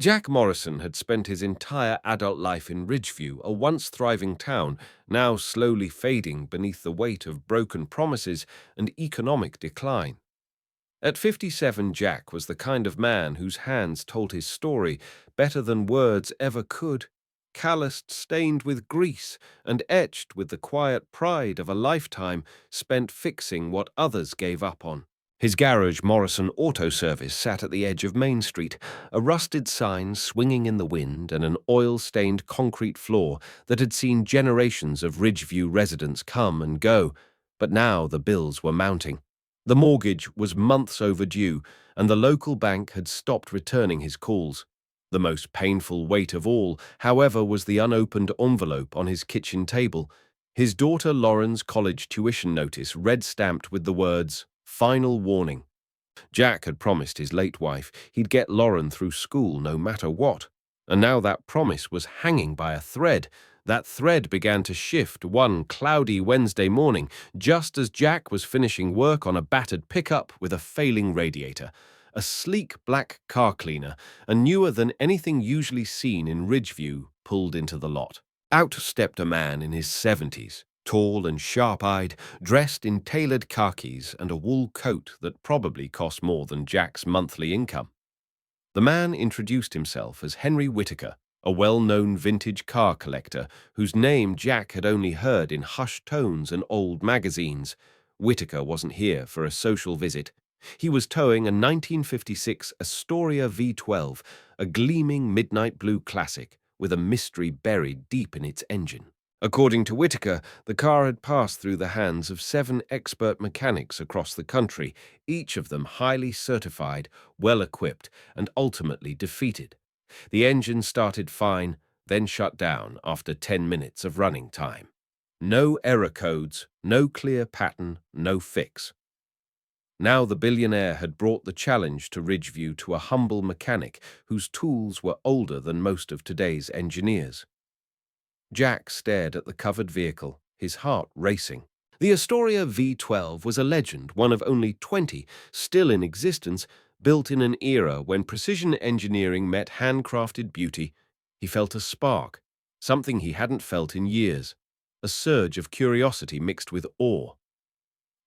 Jack Morrison had spent his entire adult life in Ridgeview, a once thriving town, now slowly fading beneath the weight of broken promises and economic decline. At 57, Jack was the kind of man whose hands told his story better than words ever could, calloused, stained with grease, and etched with the quiet pride of a lifetime spent fixing what others gave up on. His garage, Morrison Auto Service, sat at the edge of Main Street, a rusted sign swinging in the wind and an oil-stained concrete floor that had seen generations of Ridgeview residents come and go, but now the bills were mounting. The mortgage was months overdue, and the local bank had stopped returning his calls. The most painful weight of all, however, was the unopened envelope on his kitchen table, his daughter Lauren's college tuition notice red-stamped with the words, "Final warning." Jack had promised his late wife he'd get Lauren through school no matter what, and now that promise was hanging by a thread. That thread began to shift one cloudy Wednesday morning, just as Jack was finishing work on a battered pickup with a failing radiator. A sleek black car cleaner, and newer than anything usually seen in Ridgeview, pulled into the lot. Out stepped a man in his 70s, tall and sharp-eyed, dressed in tailored khakis and a wool coat that probably cost more than Jack's monthly income. The man introduced himself as Henry Whitaker, a well-known vintage car collector whose name Jack had only heard in hushed tones and old magazines. Whitaker wasn't here for a social visit. He was towing a 1956 Astoria V12, a gleaming midnight blue classic with a mystery buried deep in its engine. According to Whitaker, the car had passed through the hands of 7 expert mechanics across the country, each of them highly certified, well-equipped, and ultimately defeated. The engine started fine, then shut down after 10 minutes of running time. No error codes, no clear pattern, no fix. Now the billionaire had brought the challenge to Ridgeview to a humble mechanic whose tools were older than most of today's engineers. Jack stared at the covered vehicle, his heart racing. The Astoria V12 was a legend, one of only 20 still in existence, built in an era when precision engineering met handcrafted beauty. He felt a spark, something he hadn't felt in years, a surge of curiosity mixed with awe.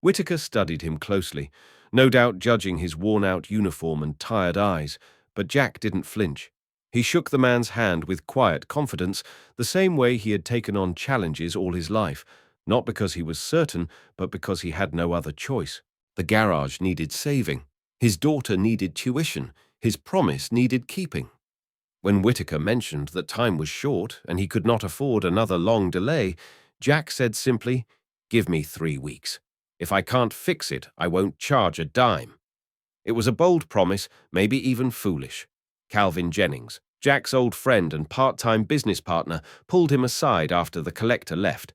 Whitaker studied him closely, no doubt judging his worn-out uniform and tired eyes, but Jack didn't flinch. He shook the man's hand with quiet confidence, the same way he had taken on challenges all his life, not because he was certain, but because he had no other choice. The garage needed saving. His daughter needed tuition. His promise needed keeping. When Whitaker mentioned that time was short and he could not afford another long delay, Jack said simply, "Give me 3 weeks. If I can't fix it, I won't charge a dime." It was a bold promise, maybe even foolish. Calvin Jennings, Jack's old friend and part-time business partner, pulled him aside after the collector left.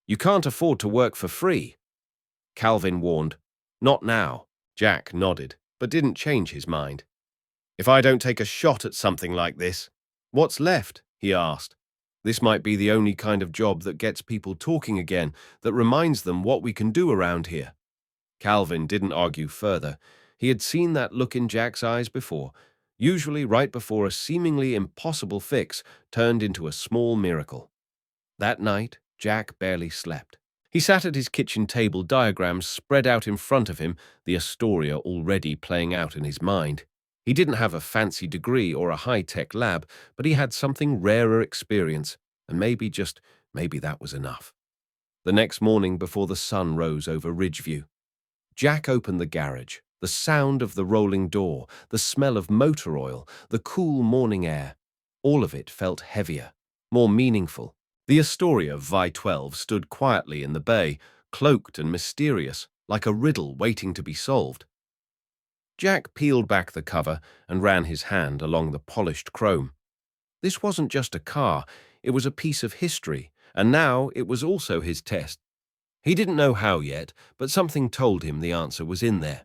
"You can't afford to work for free." Calvin warned. "Not now." Jack nodded, but didn't change his mind. "If I don't take a shot at something like this, what's left?" he asked. "This might be the only kind of job that gets people talking again, that reminds them what we can do around here." Calvin didn't argue further. He had seen that look in Jack's eyes before, usually right before a seemingly impossible fix turned into a small miracle. That night, Jack barely slept. He sat at his kitchen table, diagrams spread out in front of him, the Astoria already playing out in his mind. He didn't have a fancy degree or a high-tech lab, but he had something rarer experience, and maybe that was enough. The next morning, before the sun rose over Ridgeview, Jack opened the garage. The sound of the rolling door, the smell of motor oil, the cool morning air, all of it felt heavier, more meaningful. The Astoria V12 stood quietly in the bay, cloaked and mysterious, like a riddle waiting to be solved. Jack peeled back the cover and ran his hand along the polished chrome. This wasn't just a car, it was a piece of history, and now it was also his test. He didn't know how yet, but something told him the answer was in there.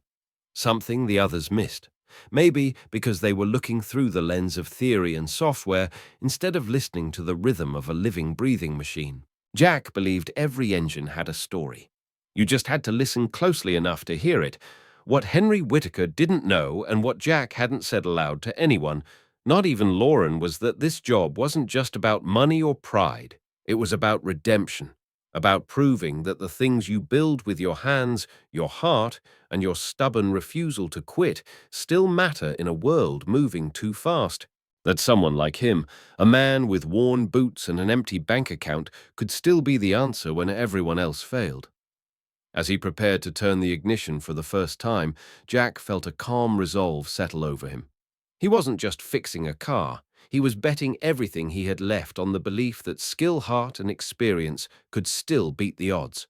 Something the others missed. Maybe because they were looking through the lens of theory and software instead of listening to the rhythm of a living, breathing machine. Jack believed every engine had a story. You just had to listen closely enough to hear it. What Henry Whitaker didn't know and what Jack hadn't said aloud to anyone, Not even Lauren was that this job wasn't just about money or pride. It was about redemption, about proving that the things you build with your hands, your heart, and your stubborn refusal to quit still matter in a world moving too fast. That someone like him, a man with worn boots and an empty bank account, could still be the answer when everyone else failed. As he prepared to turn the ignition for the first time, Jack felt a calm resolve settle over him. He wasn't just fixing a car, he was betting everything he had left on the belief that skill, heart, and experience could still beat the odds.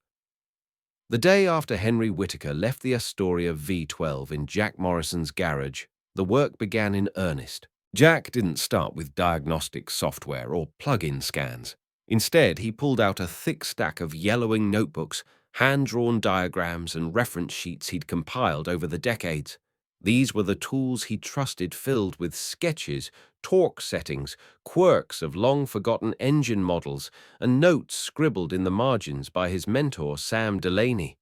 The day after Henry Whittaker left the Astoria V12 in Jack Morrison's garage, the work began in earnest. Jack didn't start with diagnostic software or plug-in scans. Instead, he pulled out a thick stack of yellowing notebooks, hand-drawn diagrams, and reference sheets he'd compiled over the decades. These were the tools he trusted, filled with sketches, torque settings, quirks of long-forgotten engine models, and notes scribbled in the margins by his mentor, Sam Delaney.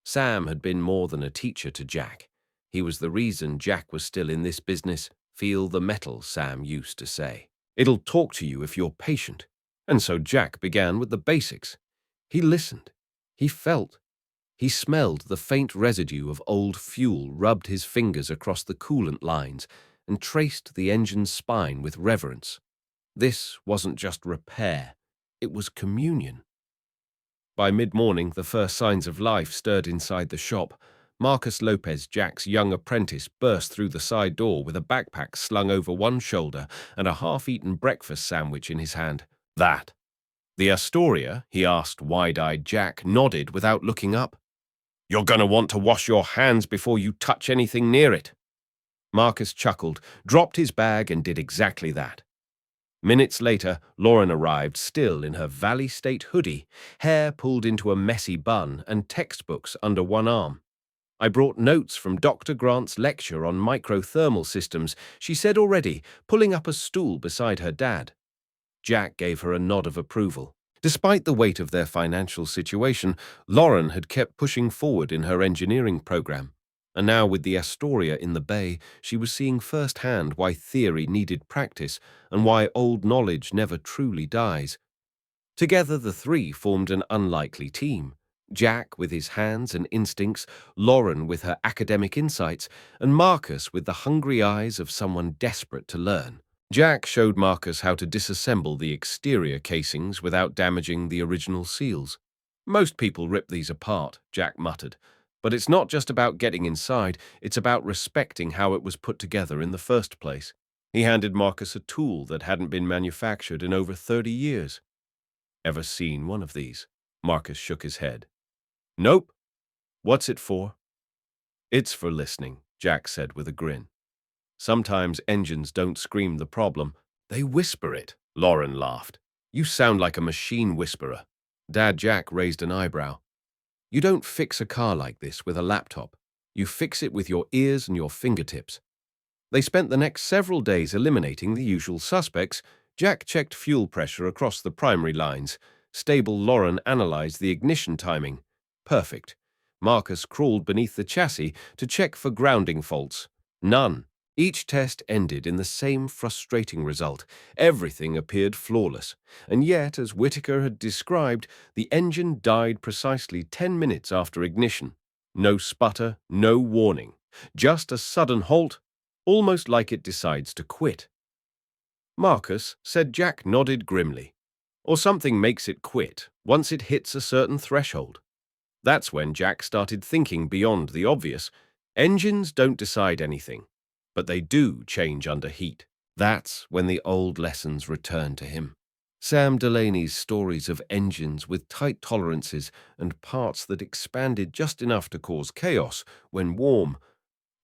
Sam had been more than a teacher to Jack. He was the reason Jack was still in this business. Feel the metal, Sam used to say. It'll talk to you if you're patient. And so Jack began with the basics. He listened. He felt. He smelled the faint residue of old fuel, rubbed his fingers across the coolant lines, and traced the engine's spine with reverence. This wasn't just repair. It was communion. By mid-morning, the first signs of life stirred inside the shop. Marcus Lopez, Jack's young apprentice, burst through the side door with a backpack slung over one shoulder and a half-eaten breakfast sandwich in his hand. That. The Astoria? He asked wide-eyed. Jack nodded without looking up. You're going to want to wash your hands before you touch anything near it. Marcus chuckled, dropped his bag, and did exactly that. Minutes later, Lauren arrived, still in her Valley State hoodie, hair pulled into a messy bun and textbooks under one arm. I brought notes from Dr. Grant's lecture on microthermal systems, she said already, pulling up a stool beside her dad. Jack gave her a nod of approval. Despite the weight of their financial situation, Lauren had kept pushing forward in her engineering program. And now, with the Astoria in the bay, she was seeing firsthand why theory needed practice and why old knowledge never truly dies. Together, the three formed an unlikely team. Jack with his hands and instincts, Lauren with her academic insights, and Marcus with the hungry eyes of someone desperate to learn. Jack showed Marcus how to disassemble the exterior casings without damaging the original seals. Most people rip these apart, Jack muttered. But it's not just about getting inside, it's about respecting how it was put together in the first place. He handed Marcus a tool that hadn't been manufactured in over 30 years. Ever seen one of these? Marcus shook his head. Nope. What's it for? It's for listening, Jack said with a grin. Sometimes engines don't scream the problem, they whisper it. Lauren laughed. You sound like a machine whisperer. Dad Jack raised an eyebrow. You don't fix a car like this with a laptop. You fix it with your ears and your fingertips. They spent the next several days eliminating the usual suspects. Jack checked fuel pressure across the primary lines. Stable Lauren analyzed the ignition timing. Perfect. Marcus crawled beneath the chassis to check for grounding faults. None. Each test ended in the same frustrating result. Everything appeared flawless. And yet, as Whittaker had described, the engine died precisely 10 minutes after ignition. No sputter, no warning. Just a sudden halt, almost like it decides to quit. Marcus, said Jack, nodded grimly. Or something makes it quit once it hits a certain threshold. That's when Jack started thinking beyond the obvious. Engines don't decide anything, but they do change under heat. That's when the old lessons returned to him. Sam Delaney's stories of engines with tight tolerances and parts that expanded just enough to cause chaos when warm.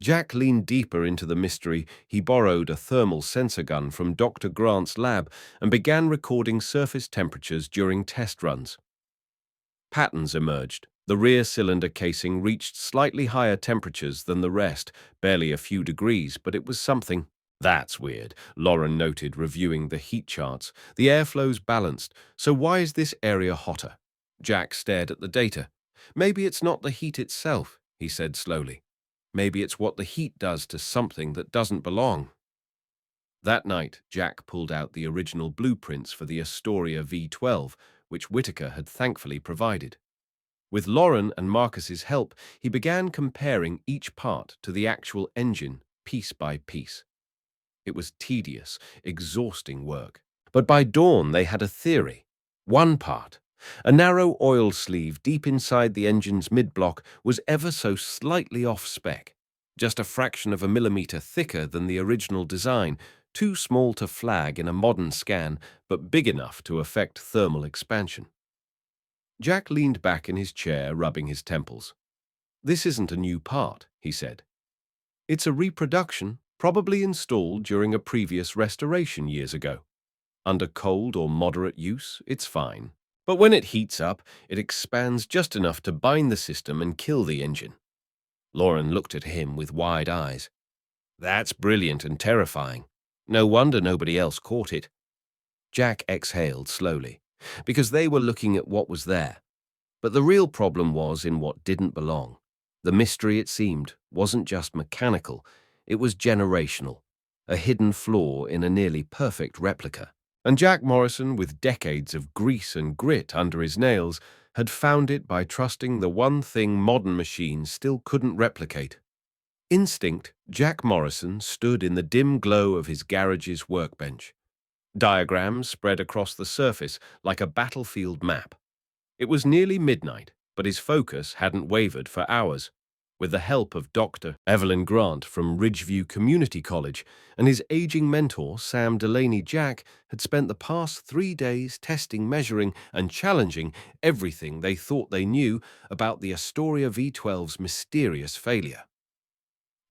Jack leaned deeper into the mystery. He borrowed a thermal sensor gun from Dr. Grant's lab and began recording surface temperatures during test runs. Patterns emerged. The rear cylinder casing reached slightly higher temperatures than the rest, barely a few degrees, but it was something. That's weird, Lauren noted, reviewing the heat charts. The airflow's balanced, so why is this area hotter? Jack stared at the data. Maybe it's not the heat itself, he said slowly. Maybe it's what the heat does to something that doesn't belong. That night, Jack pulled out the original blueprints for the Astoria V12, which Whitaker had thankfully provided. With Lauren and Marcus's help, he began comparing each part to the actual engine, piece by piece. It was tedious, exhausting work. But by dawn, they had a theory. One part, a narrow oil sleeve deep inside the engine's mid-block, was ever so slightly off-spec, just a fraction of a millimeter thicker than the original design, too small to flag in a modern scan, but big enough to affect thermal expansion. Jack leaned back in his chair, rubbing his temples. "This isn't a new part," he said. "It's a reproduction, probably installed during a previous restoration years ago. Under cold or moderate use, it's fine. But when it heats up, it expands just enough to bind the system and kill the engine." Lauren looked at him with wide eyes. "That's brilliant and terrifying. No wonder nobody else caught it." Jack exhaled slowly, because they were looking at what was there. But the real problem was in what didn't belong. The mystery, it seemed, wasn't just mechanical, it was generational, a hidden flaw in a nearly perfect replica. And Jack Morrison, with decades of grease and grit under his nails, had found it by trusting the one thing modern machines still couldn't replicate. Instinct, Jack Morrison stood in the dim glow of his garage's workbench. Diagrams spread across the surface like a battlefield map. It was nearly midnight, but his focus hadn't wavered for hours. With the help of Dr. Evelyn Grant from Ridgeview Community College and his aging mentor, Sam Delaney, Jack had spent the past 3 days testing, measuring, and challenging everything they thought they knew about the Astoria V12's mysterious failure.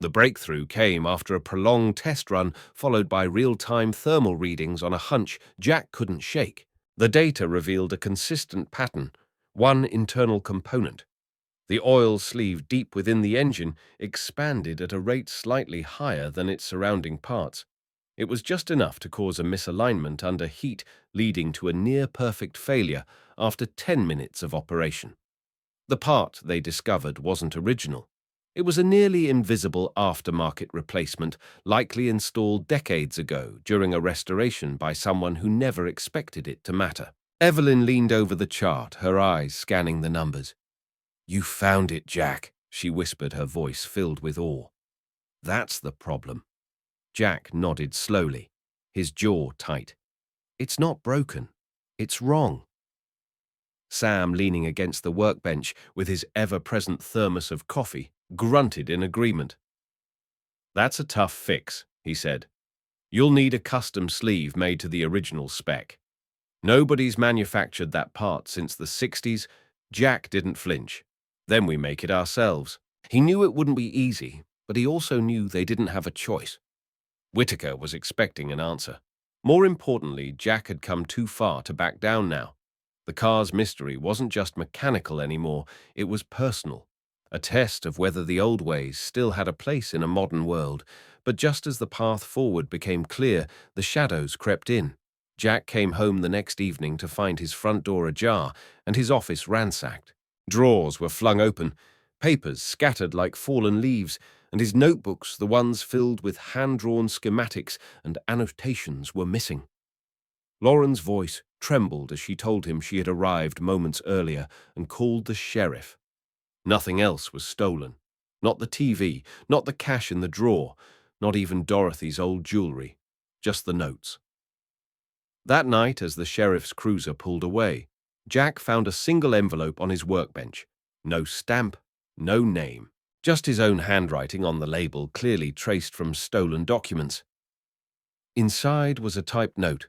The breakthrough came after a prolonged test run followed by real-time thermal readings on a hunch Jack couldn't shake. The data revealed a consistent pattern, one internal component. The oil sleeve deep within the engine expanded at a rate slightly higher than its surrounding parts. It was just enough to cause a misalignment under heat, leading to a near-perfect failure after 10 minutes of operation. The part, they discovered, wasn't original. It was a nearly invisible aftermarket replacement, likely installed decades ago during a restoration by someone who never expected it to matter. Evelyn leaned over the chart, her eyes scanning the numbers. "You found it, Jack," she whispered, her voice filled with awe. "That's the problem." Jack nodded slowly, his jaw tight. "It's not broken. It's wrong." Sam, leaning against the workbench with his ever-present thermos of coffee, grunted in agreement. "That's a tough fix," he said. "You'll need a custom sleeve made to the original spec. Nobody's manufactured that part since the 60s. Jack didn't flinch. Then we make it ourselves." He knew it wouldn't be easy, but he also knew they didn't have a choice. Whitaker was expecting an answer. More importantly, Jack had come too far to back down now. The car's mystery wasn't just mechanical anymore, it was personal. A test of whether the old ways still had a place in a modern world. But just as the path forward became clear, the shadows crept in. Jack came home the next evening to find his front door ajar and his office ransacked. Drawers were flung open, papers scattered like fallen leaves, and his notebooks, the ones filled with hand-drawn schematics and annotations, were missing. Lauren's voice trembled as she told him she had arrived moments earlier and called the sheriff. Nothing else was stolen. Not the TV, not the cash in the drawer, not even Dorothy's old jewelry, just the notes. That night, as the sheriff's cruiser pulled away, Jack found a single envelope on his workbench. No stamp, no name, just his own handwriting on the label, clearly traced from stolen documents. Inside was a typed note.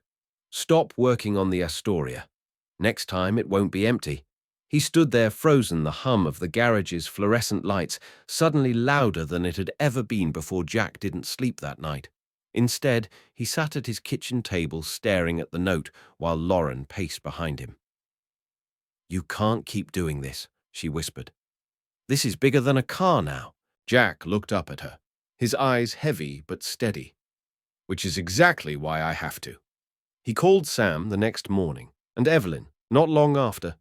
"Stop working on the Astoria. Next time it won't be empty." He stood there frozen, the hum of the garage's fluorescent lights suddenly louder than it had ever been before. Jack didn't sleep that night. Instead, he sat at his kitchen table staring at the note while Lauren paced behind him. "You can't keep doing this," she whispered. "This is bigger than a car now." Jack looked up at her, his eyes heavy but steady. "Which is exactly why I have to." He called Sam the next morning, and Evelyn, not long after.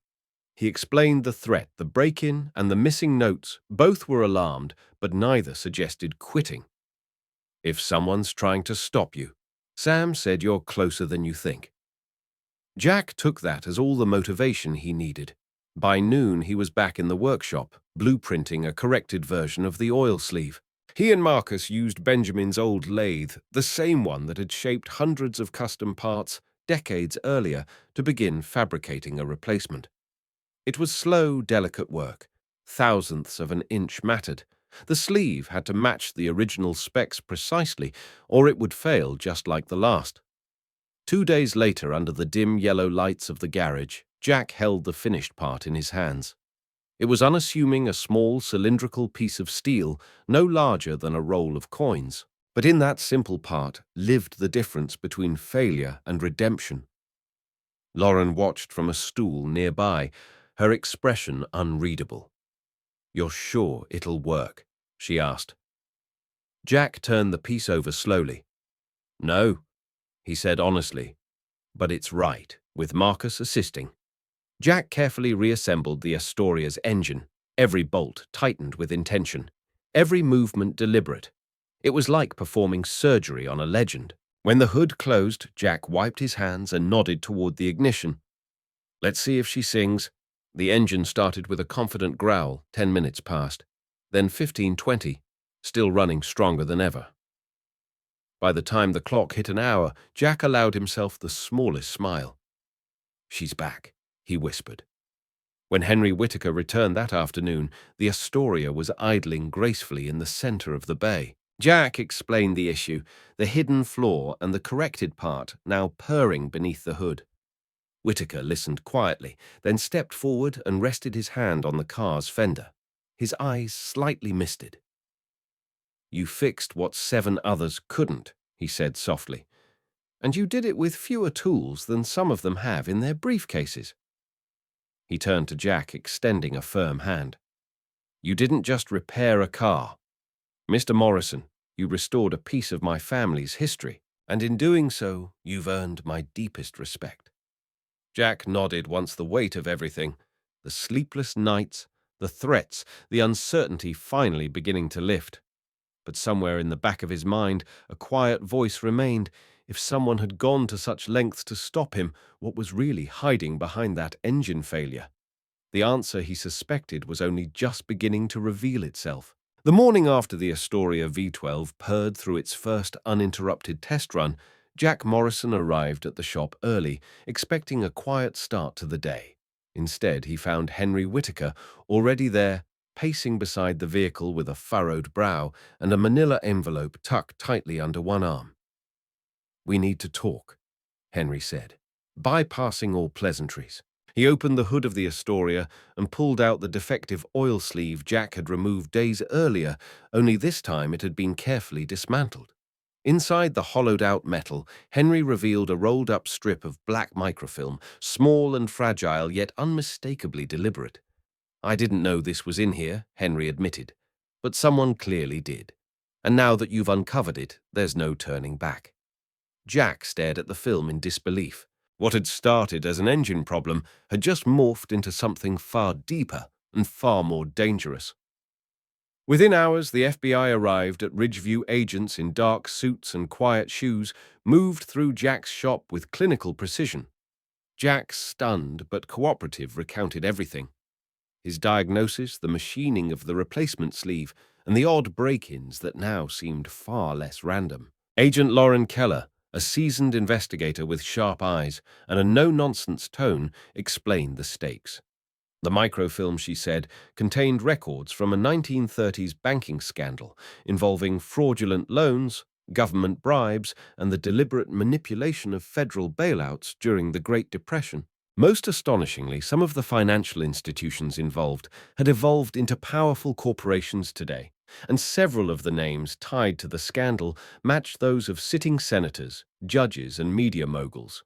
He explained the threat, the break-in, and the missing notes. Both were alarmed, but neither suggested quitting. "If someone's trying to stop you," Sam said you're closer than you think. Jack took that as all the motivation he needed. By noon, he was back in the workshop, blueprinting a corrected version of the oil sleeve. He and Marcus used Benjamin's old lathe, the same one that had shaped hundreds of custom parts decades earlier, to begin fabricating a replacement. It was slow, delicate work. Thousandths of an inch mattered. The sleeve had to match the original specs precisely, or it would fail just like the last. 2 days later, under the dim yellow lights of the garage, Jack held the finished part in his hands. It was unassuming, a small cylindrical piece of steel, no larger than a roll of coins. But in that simple part lived the difference between failure and redemption. Lauren watched from a stool nearby, her expression unreadable. "You're sure it'll work?" she asked. Jack turned the piece over slowly. "No," he said honestly, "but it's right, with Marcus assisting." Jack carefully reassembled the Astoria's engine, every bolt tightened with intention, every movement deliberate. It was like performing surgery on a legend. When the hood closed, Jack wiped his hands and nodded toward the ignition. "Let's see if she sings." The engine started with a confident growl. 10 minutes passed. Then 15, 20, still running stronger than ever. By the time the clock hit an hour, Jack allowed himself the smallest smile. "She's back," he whispered. When Henry Whittaker returned that afternoon, the Astoria was idling gracefully in the center of the bay. Jack explained the issue, the hidden flaw and the corrected part now purring beneath the hood. Whittaker listened quietly, then stepped forward and rested his hand on the car's fender, his eyes slightly misted. "You fixed what 7 others couldn't," he said softly, "and you did it with fewer tools than some of them have in their briefcases." He turned to Jack, extending a firm hand. "You didn't just repair a car. Mr. Morrison, you restored a piece of my family's history, and in doing so, you've earned my deepest respect." Jack nodded once the weight of everything, the sleepless nights, the threats, the uncertainty finally beginning to lift. But somewhere in the back of his mind, a quiet voice remained. If someone had gone to such lengths to stop him, what was really hiding behind that engine failure? The answer he suspected was only just beginning to reveal itself. The morning after the Astoria V12 purred through its first uninterrupted test run, Jack Morrison arrived at the shop early, expecting a quiet start to the day. Instead, he found Henry Whittaker already there, pacing beside the vehicle with a furrowed brow and a manila envelope tucked tightly under one arm. "We need to talk," Henry said, bypassing all pleasantries. He opened the hood of the Astoria and pulled out the defective oil sleeve Jack had removed days earlier, only this time it had been carefully dismantled. Inside the hollowed-out metal, Henry revealed a rolled-up strip of black microfilm, small and fragile yet unmistakably deliberate. "I didn't know this was in here," Henry admitted, "but someone clearly did. And now that you've uncovered it, there's no turning back." Jack stared at the film in disbelief. What had started as an engine problem had just morphed into something far deeper and far more dangerous. Within hours, the FBI arrived at Ridgeview. Agents in dark suits and quiet shoes moved through Jack's shop with clinical precision. Jack, stunned but cooperative, recounted everything. His diagnosis, the machining of the replacement sleeve, and the odd break-ins that now seemed far less random. Agent Lauren Keller, a seasoned investigator with sharp eyes and a no-nonsense tone, explained the stakes. The microfilm, she said, contained records from a 1930s banking scandal involving fraudulent loans, government bribes, and the deliberate manipulation of federal bailouts during the Great Depression. Most astonishingly, some of the financial institutions involved had evolved into powerful corporations today, and several of the names tied to the scandal matched those of sitting senators, judges, and media moguls.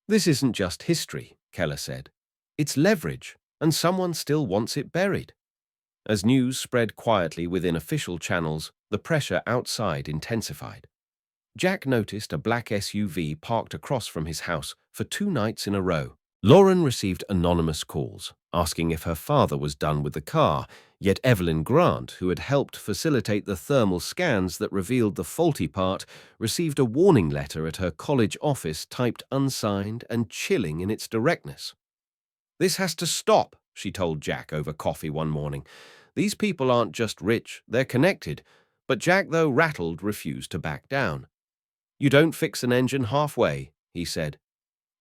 "This isn't just history," Keller said. "It's leverage, and someone still wants it buried." As news spread quietly within official channels, the pressure outside intensified. Jack noticed a black SUV parked across from his house for 2 nights in a row. Lauren received anonymous calls, asking if her father was done with the car, yet Evelyn Grant, who had helped facilitate the thermal scans that revealed the faulty part, received a warning letter at her college office typed unsigned and chilling in its directness. "This has to stop," she told Jack over coffee one morning. "These people aren't just rich, they're connected." But Jack, though rattled, refused to back down. "You don't fix an engine halfway," he said.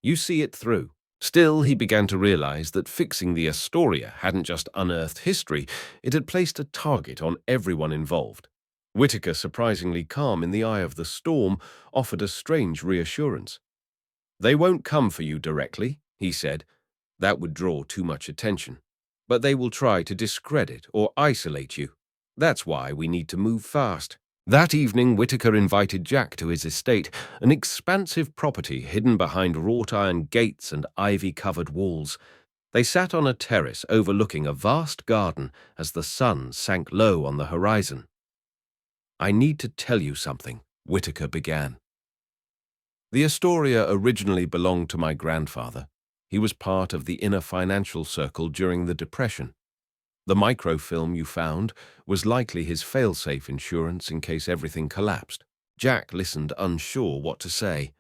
"You see it through." Still, he began to realize that fixing the Astoria hadn't just unearthed history, it had placed a target on everyone involved. Whitaker, surprisingly calm in the eye of the storm, offered a strange reassurance. "They won't come for you directly," he said. "That would draw too much attention. But they will try to discredit or isolate you. That's why we need to move fast." That evening, Whitaker invited Jack to his estate, an expansive property hidden behind wrought-iron gates and ivy-covered walls. They sat on a terrace overlooking a vast garden as the sun sank low on the horizon. "I need to tell you something," Whitaker began. "The Astoria originally belonged to my grandfather. He was part of the inner financial circle during the Depression. The microfilm you found was likely his fail-safe insurance in case everything collapsed." Jack listened, unsure what to say.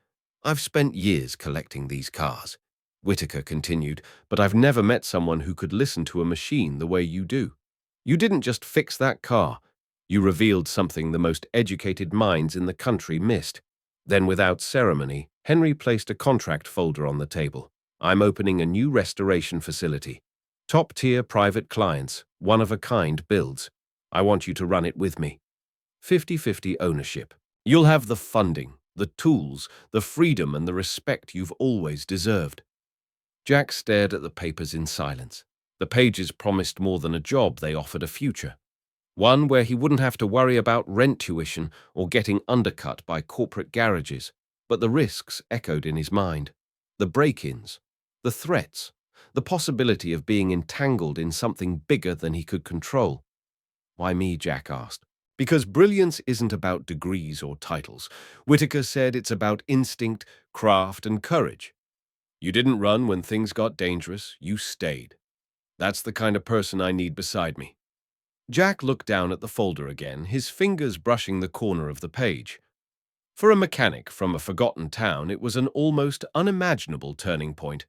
"I've spent years collecting these cars," Whitaker continued, "but I've never met someone who could listen to a machine the way you do. You didn't just fix that car. You revealed something the most educated minds in the country missed." Then, without ceremony, Henry placed a contract folder on the table. "I'm opening a new restoration facility. Top-tier private clients, one-of-a-kind builds. I want you to run it with me. 50-50 ownership. You'll have the funding, the tools, the freedom and the respect you've always deserved." Jack stared at the papers in silence. The pages promised more than a job, they offered a future. One where he wouldn't have to worry about rent tuition or getting undercut by corporate garages. But the risks echoed in his mind. The break-ins, the threats, the possibility of being entangled in something bigger than he could control. "Why me?" Jack asked. "Because brilliance isn't about degrees or titles. Whitaker said it's about instinct, craft, and courage. You didn't run when things got dangerous, you stayed. That's the kind of person I need beside me." Jack looked down at the folder again, his fingers brushing the corner of the page. For a mechanic from a forgotten town, it was an almost unimaginable turning point.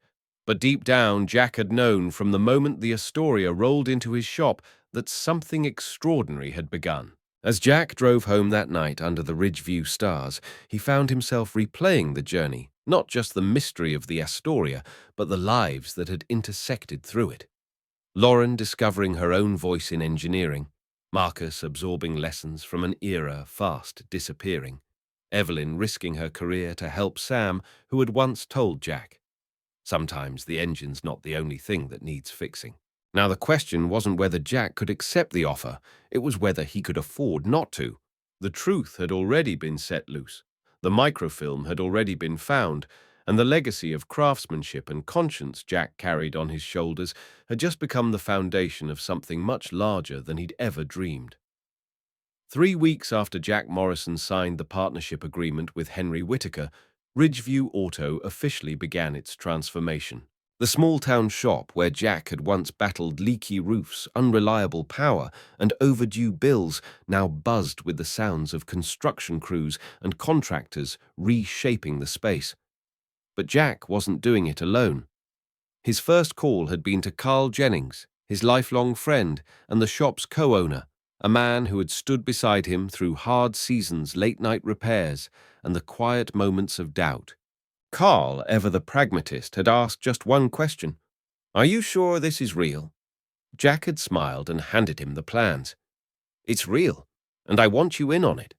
But deep down, Jack had known from the moment the Astoria rolled into his shop that something extraordinary had begun. As Jack drove home that night under the Ridgeview stars, he found himself replaying the journey, not just the mystery of the Astoria, but the lives that had intersected through it. Lauren discovering her own voice in engineering, Marcus absorbing lessons from an era fast disappearing, Evelyn risking her career to help Sam, who had once told Jack, "Sometimes the engine's not the only thing that needs fixing." Now the question wasn't whether Jack could accept the offer, it was whether he could afford not to. The truth had already been set loose, the microfilm had already been found, and the legacy of craftsmanship and conscience Jack carried on his shoulders had just become the foundation of something much larger than he'd ever dreamed. 3 weeks after Jack Morrison signed the partnership agreement with Henry Whitaker, Ridgeview Auto officially began its transformation. The small-town shop where Jack had once battled leaky roofs, unreliable power, and overdue bills now buzzed with the sounds of construction crews and contractors reshaping the space. But Jack wasn't doing it alone. His first call had been to Carl Jennings, his lifelong friend and the shop's co-owner, a man who had stood beside him through hard seasons, late-night repairs, and the quiet moments of doubt. Carl, ever the pragmatist, had asked just one question. "Are you sure this is real?" Jack had smiled and handed him the plans. "It's real, and I want you in on it."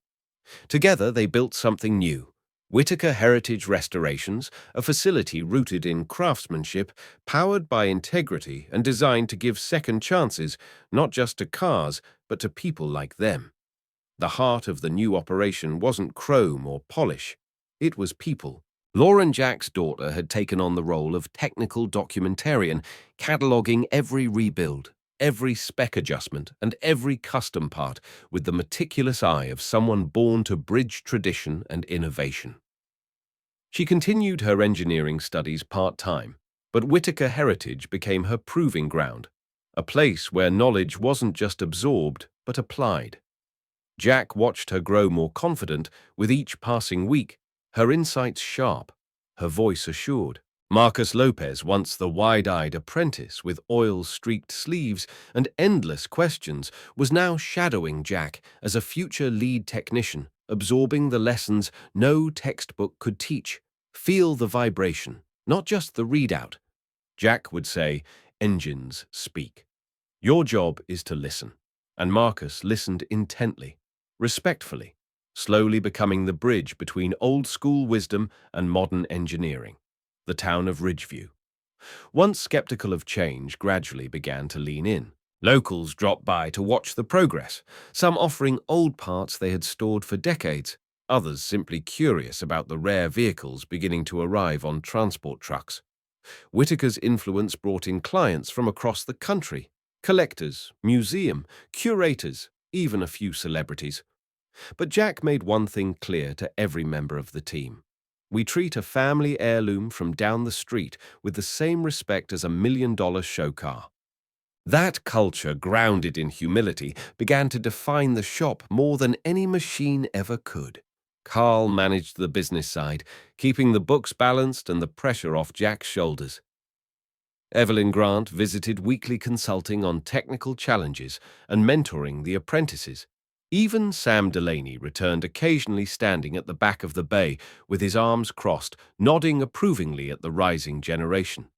Together they built something new. Whitaker Heritage Restorations, a facility rooted in craftsmanship, powered by integrity and designed to give second chances, not just to cars, but to people like them. The heart of the new operation wasn't chrome or polish. It was people. Lauren, Jack's daughter, had taken on the role of technical documentarian, cataloguing every rebuild, every spec adjustment, and every custom part with the meticulous eye of someone born to bridge tradition and innovation. She continued her engineering studies part-time, But Whitaker Heritage became her proving ground, a place where knowledge wasn't just absorbed, but applied. Jack watched her grow more confident with each passing week, her insights sharp, her voice assured. Marcus Lopez, once the wide-eyed apprentice with oil-streaked sleeves and endless questions, was now shadowing Jack as a future lead technician, absorbing the lessons no textbook could teach. Feel the vibration, not just the readout. Jack would say, "Engines speak. Your job is to listen." And Marcus listened intently, respectfully, slowly becoming the bridge between old-school wisdom and modern engineering. The town of Ridgeview, once skeptical of change, gradually began to lean in. Locals dropped by to watch the progress, some offering old parts they had stored for decades, others simply curious about the rare vehicles beginning to arrive on transport trucks. Whitaker's influence brought in clients from across the country, collectors, museum, curators, even a few celebrities. But Jack made one thing clear to every member of the team. We treat a family heirloom from down the street with the same respect as a $1 million show car. That culture, grounded in humility, began to define the shop more than any machine ever could. Carl managed the business side, keeping the books balanced and the pressure off Jack's shoulders. Evelyn Grant visited weekly consulting on technical challenges and mentoring the apprentices. Even Sam Delaney returned, occasionally standing at the back of the bay with his arms crossed, nodding approvingly at the rising generation.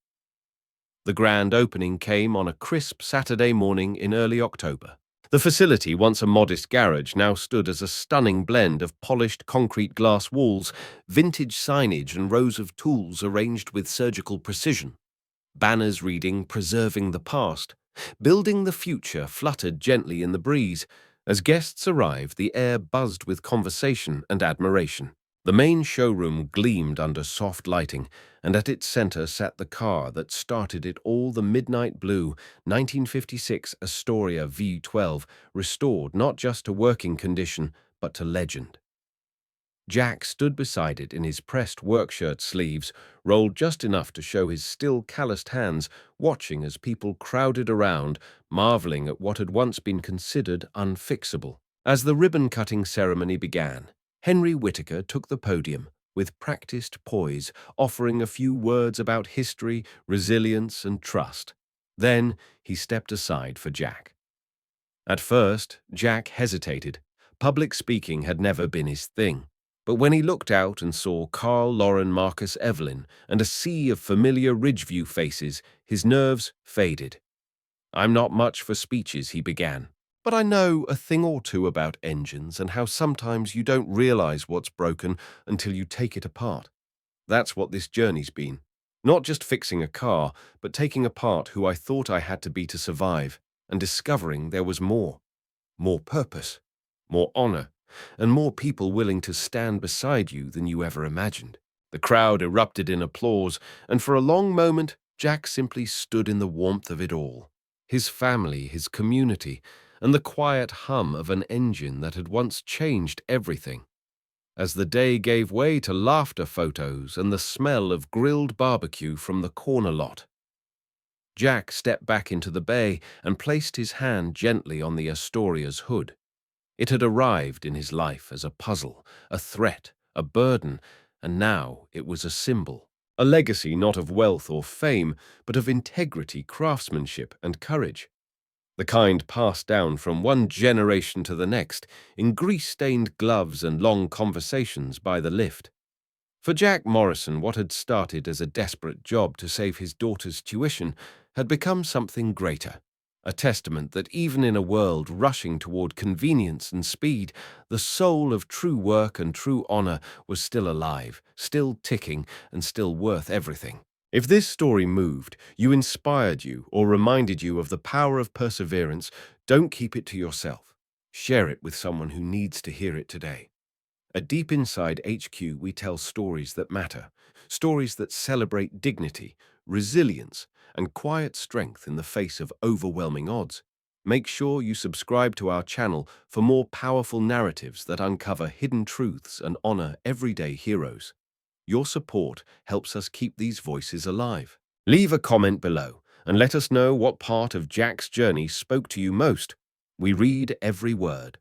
The grand opening came on a crisp Saturday morning in early October. The facility, once a modest garage, now stood as a stunning blend of polished concrete glass walls, vintage signage, and rows of tools arranged with surgical precision. Banners reading "Preserving the Past, Building the Future" fluttered gently in the breeze. As guests arrived, the air buzzed with conversation and admiration. The main showroom gleamed under soft lighting, and at its center sat the car that started it all, the midnight blue 1956 Astoria V12, restored not just to working condition, but to legend. Jack stood beside it in his pressed workshirt sleeves, rolled just enough to show his still calloused hands, watching as people crowded around, marveling at what had once been considered unfixable. As the ribbon-cutting ceremony began, Henry Whitaker took the podium, with practiced poise, offering a few words about history, resilience, and trust. Then he stepped aside for Jack. At first, Jack hesitated. Public speaking had never been his thing. But when he looked out and saw Carl, Lauren, Marcus, Evelyn, and a sea of familiar Ridgeview faces, his nerves faded. "I'm not much for speeches," he began, "but I know a thing or two about engines and how sometimes you don't realize what's broken until you take it apart. That's what this journey's been. Not just fixing a car, but taking apart who I thought I had to be to survive, and discovering there was more. More purpose, more honor, and more people willing to stand beside you than you ever imagined." The crowd erupted in applause, and for a long moment, Jack simply stood in the warmth of it all. His family, his community, and the quiet hum of an engine that had once changed everything. As the day gave way to laughter photos and the smell of grilled barbecue from the corner lot, Jack stepped back into the bay and placed his hand gently on the Astoria's hood. It had arrived in his life as a puzzle, a threat, a burden, and now it was a symbol. A legacy not of wealth or fame, but of integrity, craftsmanship, and courage. The kind passed down from one generation to the next, in grease-stained gloves and long conversations by the lift. For Jack Morrison, what had started as a desperate job to save his daughter's tuition had become something greater. A testament that even in a world rushing toward convenience and speed, the soul of true work and true honor was still alive, still ticking, and still worth everything. If this story moved you, inspired you, or reminded you of the power of perseverance, don't keep it to yourself. Share it with someone who needs to hear it today. At Deep Inside HQ, we tell stories that matter, stories that celebrate dignity, resilience, and quiet strength in the face of overwhelming odds. Make sure you subscribe to our channel for more powerful narratives that uncover hidden truths and honor everyday heroes. Your support helps us keep these voices alive. Leave a comment below and let us know what part of Jack's journey spoke to you most. We read every word.